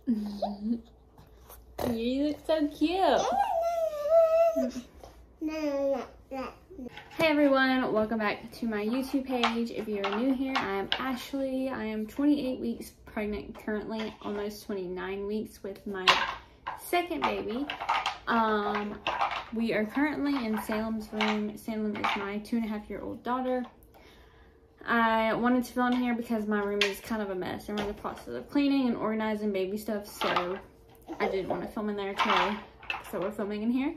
You look so cute. Hey everyone, welcome back to my YouTube page. If you're new here, I am Ashley. I am 28 weeks pregnant currently, almost 29 weeks with my second baby. We are currently in Salem's room. Salem is my 2.5-year-old daughter. I wanted to film here because my room is kind of a mess and we're in the process of cleaning and organizing baby stuff, so I didn't want to film in there today, so we're filming in here.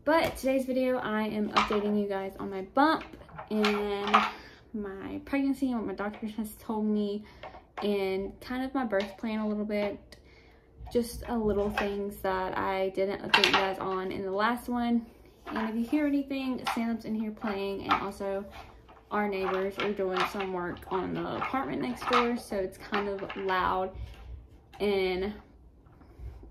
But today's video, I am updating you guys on my bump and my pregnancy and what my doctor has told me and kind of my birth plan a little bit. Just a little things that I didn't update you guys on in the last one. And if you hear anything, Salem's in here playing, and also our neighbors are doing some work on the apartment next door, so it's kind of loud and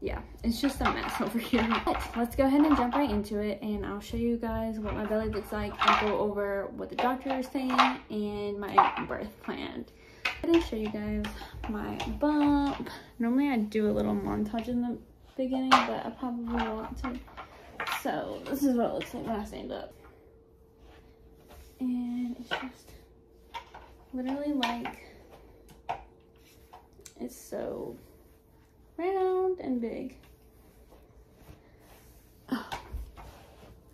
yeah, it's just a mess over here. But let's go ahead and jump right into it, and I'll show you guys what my belly looks like. I'll go over what the doctor is saying and my birth plan. I'm gonna show you guys my bump. Normally I do a little montage in the beginning, but I probably want to. So this is what it looks like when I stand up. And it's just literally like, it's so round and big.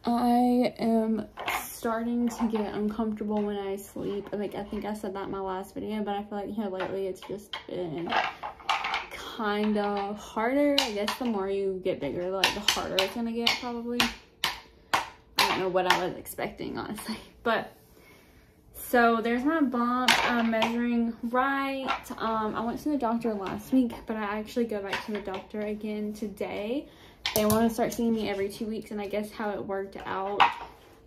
I am starting to get uncomfortable when I sleep. Like, I think I said that in my last video, but I feel like here lately it's just been kind of harder. I guess the more you get bigger, like the harder it's gonna get probably. I don't know what I was expecting, honestly. But so there's my bump. I'm measuring right. I went to the doctor last week, but I actually go back to the doctor again today. They want to start seeing me every 2 weeks, and I guess how it worked out,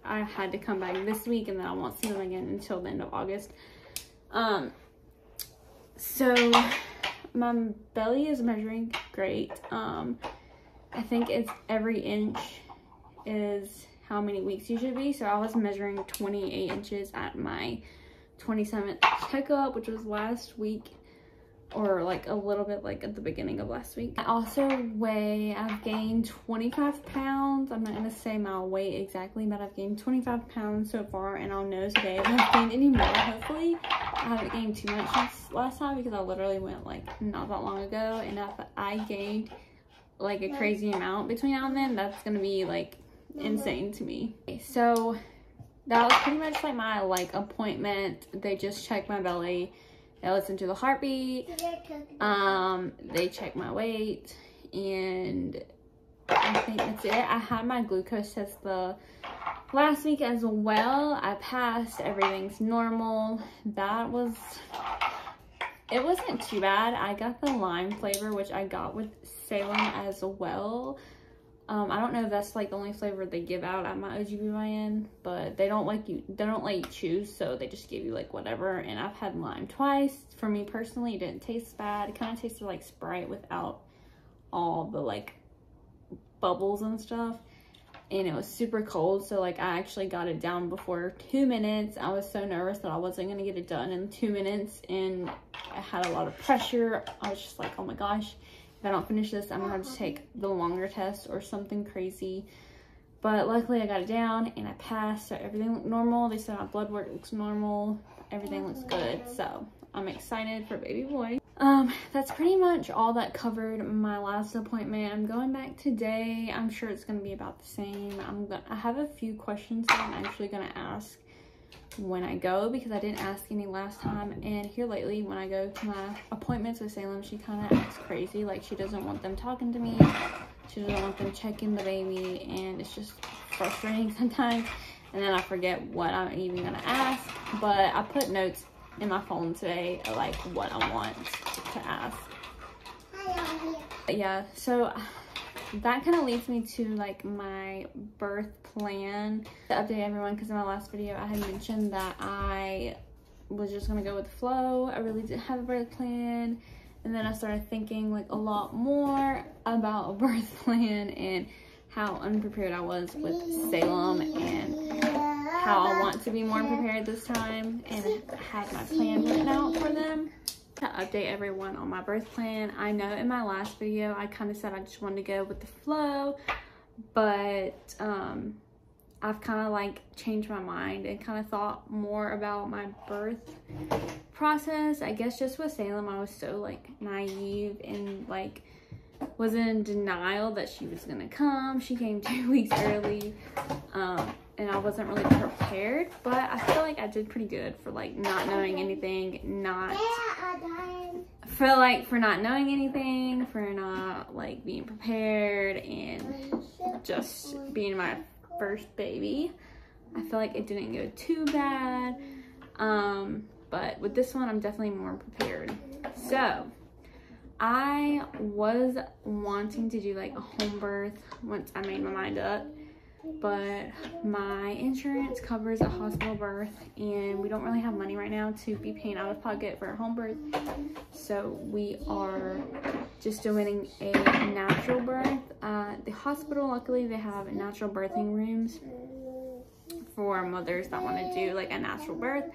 I had to come back this week, and then I won't see them again until the end of August. So my belly is measuring great. I think it's every inch is how many weeks you should be. So I was measuring 28 inches at my 27th checkup, which was last week, or like a little bit like at the beginning of last week. I also I've gained 25 pounds. I'm not gonna say my weight exactly, but I've gained 25 pounds so far, and I'll know today if I've gained any more. Hopefully I haven't gained too much since last time, because I literally went like not that long ago, and if I gained like a crazy amount between now and then, that's gonna be like insane to me. Okay, so that was pretty much like my appointment. They just checked my belly, they listened to the heartbeat, they checked my weight, and I think that's it. I had my glucose test the last week as well. I passed, everything's normal. It wasn't too bad. I got the lime flavor, which I got with Salem as well. I don't know if that's like the only flavor they give out at my OGBYN, but they don't let you choose, so they just give you like whatever. And I've had lime twice. For me personally, it didn't taste bad. It kind of tasted like Sprite without all the like bubbles and stuff, and it was super cold, so like I actually got it down before 2 minutes. I was so nervous that I wasn't gonna get it done in 2 minutes, and I had a lot of pressure. I was just like, oh my gosh, if I don't finish this, I'm gonna have to take the longer test or something crazy. But luckily I got it down and I passed, so everything looked normal. They said my blood work looks normal, everything looks good, so I'm excited for baby boy. That's pretty much all that covered my last appointment. I'm going back today. I'm sure it's gonna be about the same. I have a few questions that I'm actually gonna ask when I go, because I didn't ask any last time. And here lately, when I go to my appointments with Salem, she kind of acts crazy. Like, she doesn't want them talking to me, she doesn't want them checking the baby, and it's just frustrating sometimes. And then I forget what I'm even gonna ask, but I put notes in my phone today like what I want to ask. But yeah, so that kind of leads me to like my birth plan. To update everyone, because in my last video I had mentioned that I was just gonna go with the flow. I really didn't have a birth plan, and then I started thinking like a lot more about a birth plan and how unprepared I was with Salem, and how I want to be more prepared this time, and I have my plan written out for them. To update everyone on my birth plan. I know in my last video I kind of said I just wanted to go with the flow, but I've kind of like changed my mind and kind of thought more about my birth process. I guess just with Salem I was so like naive and like was in denial that she was gonna come. She came 2 weeks early, and I wasn't really prepared, but I feel like I did pretty good for like not knowing anything, for not knowing anything, for not like being prepared, and just being my first baby. I feel like it didn't go too bad, but with this one I'm definitely more prepared. So I was wanting to do like a home birth once I made my mind up, but my insurance covers a hospital birth and we don't really have money right now to be paying out of pocket for a home birth. So we are just doing a natural birth. The hospital, luckily they have natural birthing rooms for mothers that want to do like a natural birth.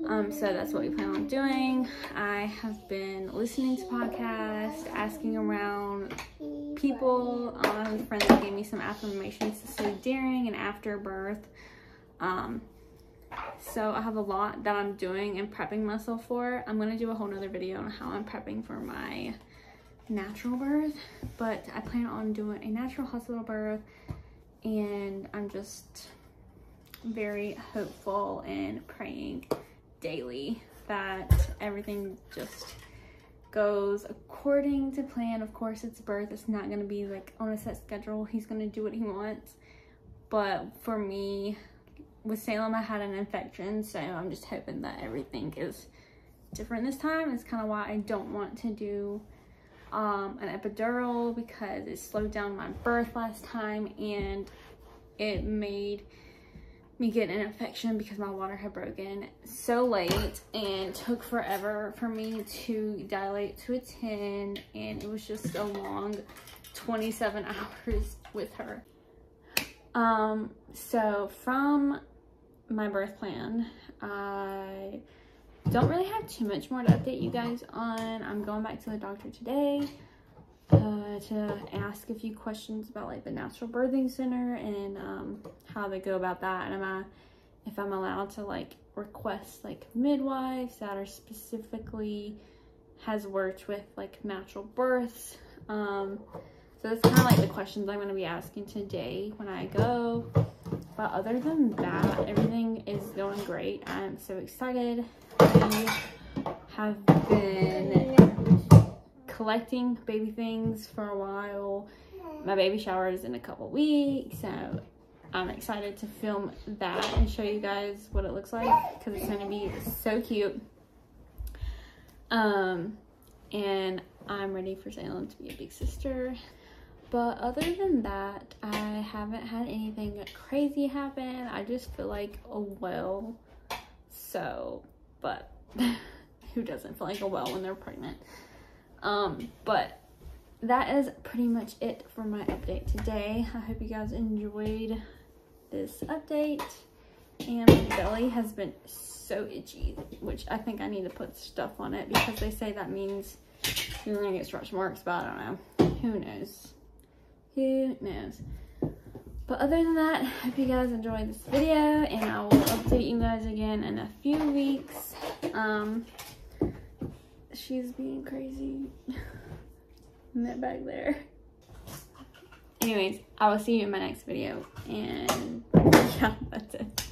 So that's what we plan on doing. I have been listening to podcasts, asking around people. I have a friend that gave me some affirmations to say during and after birth. So I have a lot that I'm doing and prepping myself for. I'm going to do a whole nother video on how I'm prepping for my natural birth, but I plan on doing a natural hospital birth, and I'm just very hopeful and praying daily that everything just goes according to plan. Of course, it's birth. It's not going to be like on a set schedule. He's going to do what he wants. But for me, with Salem, I had an infection, so I'm just hoping that everything is different this time. It's kind of why I don't want to do an epidural, because it slowed down my birth last time and it made me get an infection because my water had broken so late and took forever for me to dilate to a 10, and it was just a long 27 hours with her. So from my birth plan, I don't really have too much more to update you guys on. I'm going back to the doctor today to ask a few questions about like the natural birthing center and how they go about that, and if I'm allowed to like request like midwives that are specifically has worked with like natural births. So that's kind of like the questions I'm going to be asking today when I go. But other than that, everything is going great. I'm so excited. We have been collecting baby things for a while. My baby shower is in a couple weeks, so I'm excited to film that and show you guys what it looks like, because it's going to be so cute. And I'm ready for Salem to be a big sister. But other than that, I haven't had anything crazy happen. I just feel like a well. So, but who doesn't feel like a well when they're pregnant? But that is pretty much it for my update today. I hope you guys enjoyed this update. And my belly has been so itchy, which I think I need to put stuff on it, because they say that means you're gonna get stretch marks, but I don't know. Who knows? Who knows? But other than that, I hope you guys enjoyed this video, and I will update you guys again in a few weeks. She's being crazy. Net back there. Anyways, I will see you in my next video, and yeah, that's it.